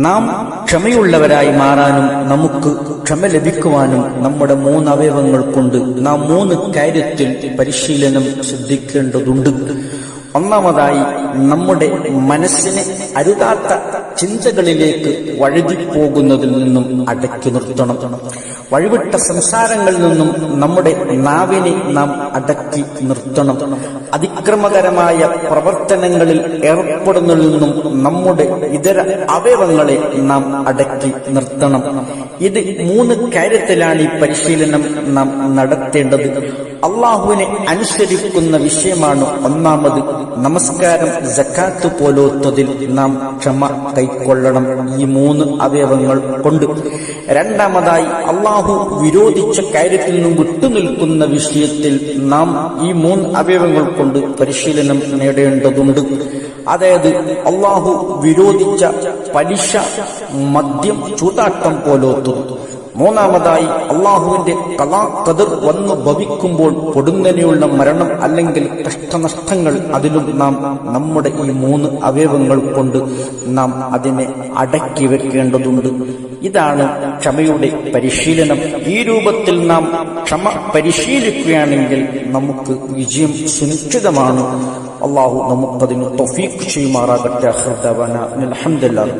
നാം ക്ഷമയുള്ളവരായി മാറാനും നമുക്ക് ക്ഷമ ലഭിക്കുവാനും നമ്മുടെ 3 അവയവങ്ങൾ കൊണ്ട് നാം 3 കാര്യത്തിൽ പരിശീലനം ശ്രദ്ധിക്കേണ്ടതുണ്ട്. ഒന്നാമതായി, നമ്മുടെ മനസ്സിനെ അരുതാത്ത ചിന്തകളിലേക്ക് വഴുതിപ്പോകുന്നതിൽ നിന്നും അടക്കി നിർത്തണം. വഴിവിട്ട സംസാരങ്ങളിൽ നിന്നും നമ്മുടെ നാവിനെ നാം അടക്കി നിർത്തണം. അതിക്രമകരമായ പ്രവർത്തനങ്ങളിൽ ഏർപ്പെടുന്നതിൽ നിന്നും നമ്മുടെ ഇതര അവയവങ്ങളെ നാം അടക്കി നിർത്തണം. ഇത് 3 കാര്യത്തിലാണ് ഈ പരിശീലനം നാം നടത്തേണ്ടത്. അള്ളാഹുവിനെ അനുസരിക്കുന്ന വിഷയമാണ് ഒന്നാമത്. നമസ്കാരം, സക്കാത്ത് പോലത്തതിൽ നാം ക്ഷമ കൈക്കൊള്ളണം ഈ 3 അവയവങ്ങൾ കൊണ്ട്. രണ്ടാമതായി, അള്ളാഹു വിരോധിച്ച കാര്യത്തിൽ നിന്നും വിട്ടുനിൽക്കുന്ന വിഷയത്തിൽ നാം ഈ 3 അവയവങ്ങൾ കൊണ്ട് പരിശീലനം നേടേണ്ടതുണ്ട്. അതായത് അള്ളാഹു വിരോധിച്ച പലിശ, മദ്യം, ചൂതാട്ടം പോലത്തത്. മൂന്നാമതായി, അള്ളാഹുവിന്റെ ഖളാ ഖദർ വന്നു ഭവിക്കുമ്പോൾ പൊടുന്നനെയുള്ള മരണം അല്ലെങ്കിൽ കഷ്ടനഷ്ടങ്ങൾ, അതിലും നാം നമ്മുടെ ഈ 3 അവയവങ്ങൾ കൊണ്ട് നാം അതിനെ അടക്കി വെക്കേണ്ടതുണ്ട്. ഇതാണ് ക്ഷമയുടെ പരിശീലനം. ഈ രൂപത്തിൽ നാം ക്ഷമ പരിശീലിക്കുകയാണെങ്കിൽ നമുക്ക് വിജയം സുനിശ്ചിതമാണ്. അള്ളാഹു നമുക്കതിന് തൗഫീഖ് ചെയ്യുമാറാകട്ടെ. അൽഹംദുലില്ലാഹ്.